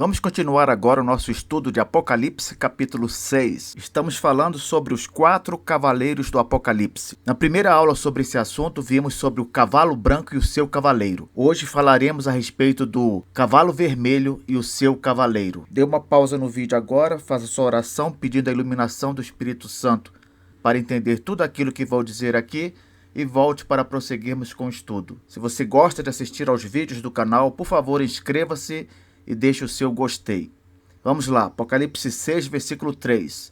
Vamos continuar agora o nosso estudo de Apocalipse, capítulo 6. Estamos falando sobre os 4 cavaleiros do Apocalipse. Na primeira aula sobre esse assunto, vimos sobre o cavalo branco e o seu cavaleiro. Hoje falaremos a respeito do cavalo vermelho e o seu cavaleiro. Dê uma pausa no vídeo agora, faça sua oração pedindo a iluminação do Espírito Santo para entender tudo aquilo que vou dizer aqui e volte para prosseguirmos com o estudo. Se você gosta de assistir aos vídeos do canal, por favor, inscreva-se e deixe o seu gostei. Vamos lá, Apocalipse 6, versículo 3.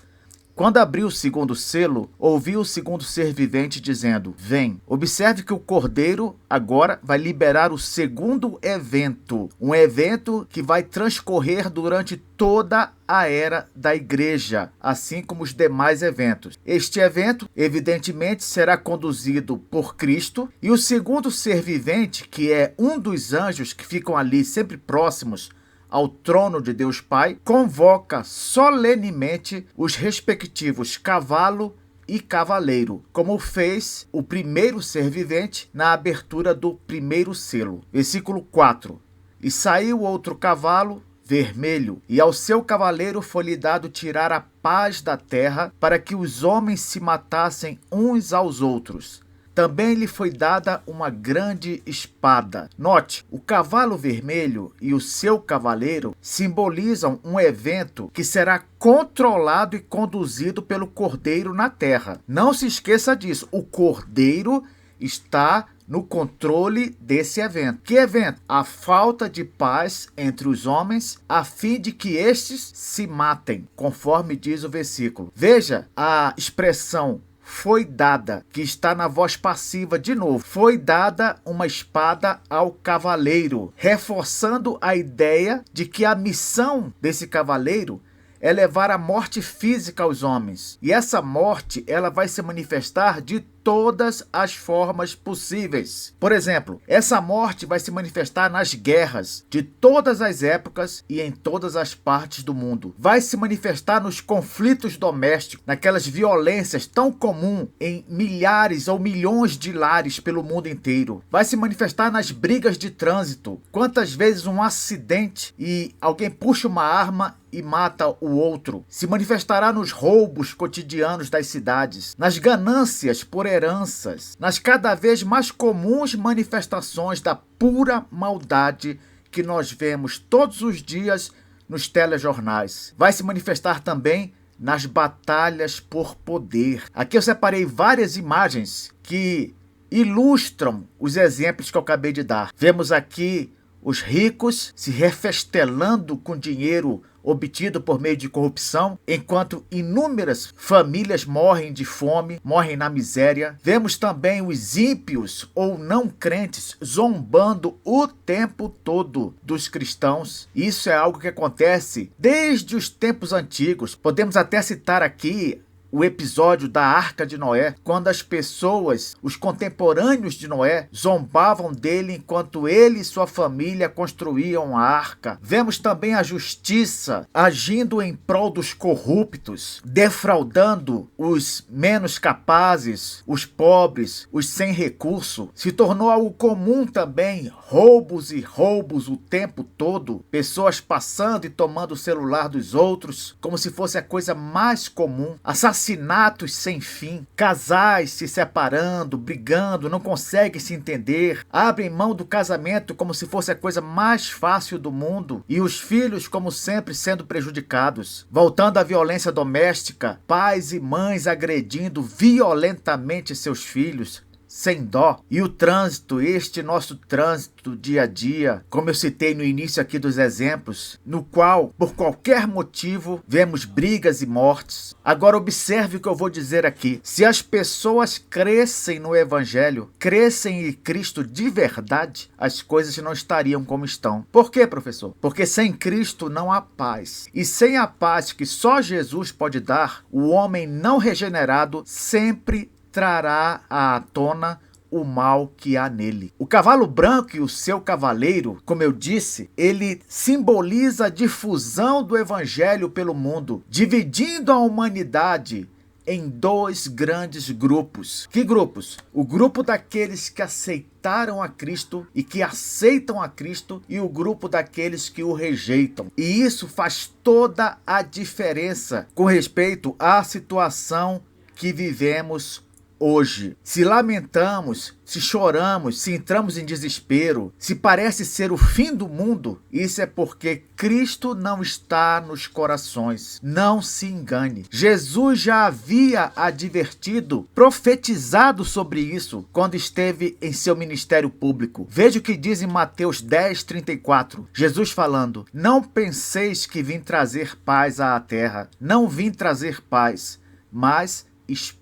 Quando abriu o segundo selo, ouvi o segundo ser vivente dizendo: Vem. Observe que o Cordeiro agora vai liberar o segundo evento. Um evento que vai transcorrer durante toda a era da igreja, assim como os demais eventos. Este evento, evidentemente, será conduzido por Cristo, e o segundo ser vivente, que é um dos anjos que ficam ali sempre próximos ao trono de Deus Pai, convoca solenemente os respectivos cavalo e cavaleiro, como fez o primeiro ser vivente na abertura do primeiro selo. Versículo 4. E saiu outro cavalo vermelho, e ao seu cavaleiro foi-lhe dado tirar a paz da terra, para que os homens se matassem uns aos outros. Também lhe foi dada uma grande espada. Note, o cavalo vermelho e o seu cavaleiro simbolizam um evento que será controlado e conduzido pelo Cordeiro na terra. Não se esqueça disso, o Cordeiro está no controle desse evento. Que evento? A falta de paz entre os homens, a fim de que estes se matem, conforme diz o versículo. Veja a expressão foi dada, que está na voz passiva de novo. Foi dada uma espada ao cavaleiro, reforçando a ideia de que a missão desse cavaleiro é levar a morte física aos homens. E essa morte, ela vai se manifestar de todas as formas possíveis. Por exemplo, essa morte vai se manifestar nas guerras de todas as épocas e em todas as partes do mundo. Vai se manifestar nos conflitos domésticos, naquelas violências tão comuns em milhares ou milhões de lares pelo mundo inteiro. Vai se manifestar nas brigas de trânsito. Quantas vezes um acidente e alguém puxa uma arma e mata o outro. Se manifestará nos roubos cotidianos das cidades, nas ganâncias por heranças, nas cada vez mais comuns manifestações da pura maldade que nós vemos todos os dias nos telejornais. Vai se manifestar também nas batalhas por poder. Aqui eu separei várias imagens que ilustram os exemplos que eu acabei de dar. Vemos aqui os ricos se refestelando com dinheiro obtido por meio de corrupção, enquanto inúmeras famílias morrem de fome, morrem na miséria. Vemos também os ímpios ou não crentes zombando o tempo todo dos cristãos. Isso é algo que acontece desde os tempos antigos. Podemos até citar aqui o episódio da Arca de Noé, quando as pessoas, os contemporâneos de Noé, zombavam dele enquanto ele e sua família construíam a arca. Vemos também a justiça agindo em prol dos corruptos, defraudando os menos capazes, os pobres, os sem recurso. Se tornou algo comum também, roubos e roubos o tempo todo, pessoas passando e tomando o celular dos outros, como se fosse a coisa mais comum. Assassinatos sem fim, casais se separando, brigando, não conseguem se entender, abrem mão do casamento como se fosse a coisa mais fácil do mundo, e os filhos, como sempre, sendo prejudicados. Voltando à violência doméstica, pais e mães agredindo violentamente seus filhos, sem dó. E o trânsito, este nosso trânsito dia a dia, como eu citei no início aqui dos exemplos, no qual, por qualquer motivo, vemos brigas e mortes. Agora observe o que eu vou dizer aqui. Se as pessoas crescem no Evangelho, crescem em Cristo de verdade, as coisas não estariam como estão. Por quê, professor? Porque sem Cristo não há paz. E sem a paz que só Jesus pode dar, o homem não regenerado sempre trará à tona o mal que há nele. O cavalo branco e o seu cavaleiro, como eu disse, ele simboliza a difusão do evangelho pelo mundo, dividindo a humanidade em dois grandes grupos. Que grupos? O grupo daqueles que aceitaram a Cristo e que aceitam a Cristo e o grupo daqueles que o rejeitam. E isso faz toda a diferença com respeito à situação que vivemos hoje. Se lamentamos, se choramos, se entramos em desespero, se parece ser o fim do mundo, isso é porque Cristo não está nos corações. Não se engane. Jesus já havia advertido, profetizado sobre isso quando esteve em seu ministério público. Veja o que diz em Mateus 10:34. Jesus falando: não penseis que vim trazer paz à terra. Não vim trazer paz, mas espada.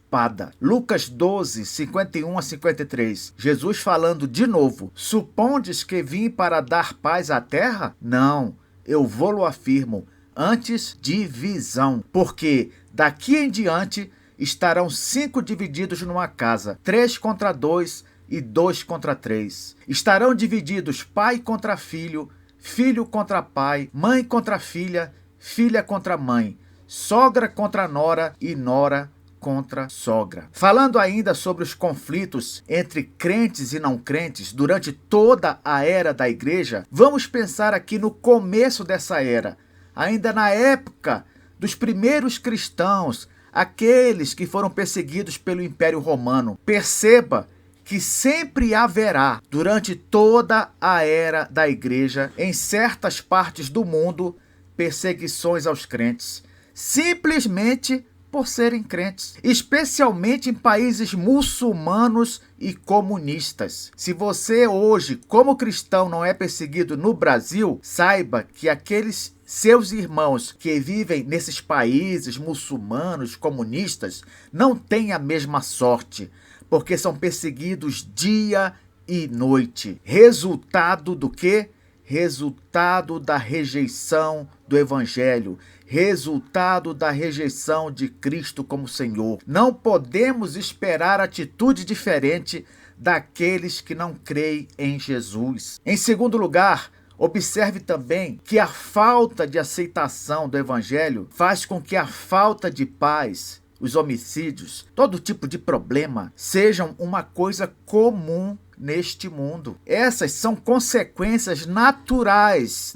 Lucas 12:51-53. Jesus falando de novo: supondes que vim para dar paz à terra? Não, eu vou-lo afirmo, antes divisão. Porque daqui em diante estarão 5 divididos numa casa, 3 contra 2 e 2 contra 3. Estarão divididos pai contra filho, filho contra pai, mãe contra filha, filha contra mãe, sogra contra nora e nora contra sogra. Falando ainda sobre os conflitos entre crentes e não crentes durante toda a era da igreja, vamos pensar aqui no começo dessa era, ainda na época dos primeiros cristãos, aqueles que foram perseguidos pelo Império Romano. Perceba que sempre haverá, durante toda a era da igreja, em certas partes do mundo, perseguições aos crentes, simplesmente por serem crentes, especialmente em países muçulmanos e comunistas. Se você hoje, como cristão, não é perseguido no Brasil, saiba que aqueles seus irmãos que vivem nesses países muçulmanos, comunistas, não têm a mesma sorte, porque são perseguidos dia e noite. Resultado do quê? Resultado da rejeição do Evangelho, resultado da rejeição de Cristo como Senhor. Não podemos esperar atitude diferente daqueles que não creem em Jesus. Em segundo lugar, observe também que a falta de aceitação do Evangelho faz com que a falta de paz, os homicídios, todo tipo de problema, sejam uma coisa comum neste mundo. Essas são consequências naturais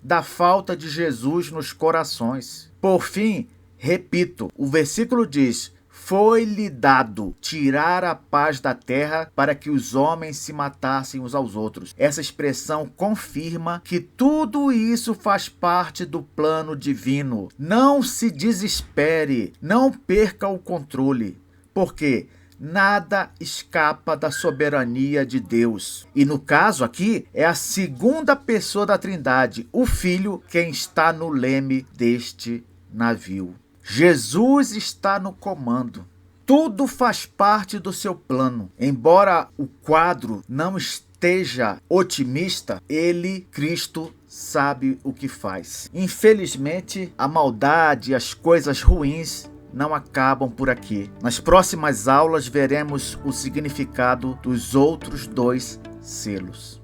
da falta de Jesus nos corações. Por fim, repito, o versículo diz: foi-lhe dado tirar a paz da terra para que os homens se matassem uns aos outros. Essa expressão confirma que tudo isso faz parte do plano divino. Não se desespere, não perca o controle, porque nada escapa da soberania de Deus. E no caso aqui, é a segunda pessoa da Trindade, o Filho, quem está no leme deste navio. Jesus está no comando. Tudo faz parte do seu plano. Embora o quadro não esteja otimista, ele, Cristo, sabe o que faz. Infelizmente, a maldade e as coisas ruins não acabam por aqui. Nas próximas aulas veremos o significado dos outros 2 selos.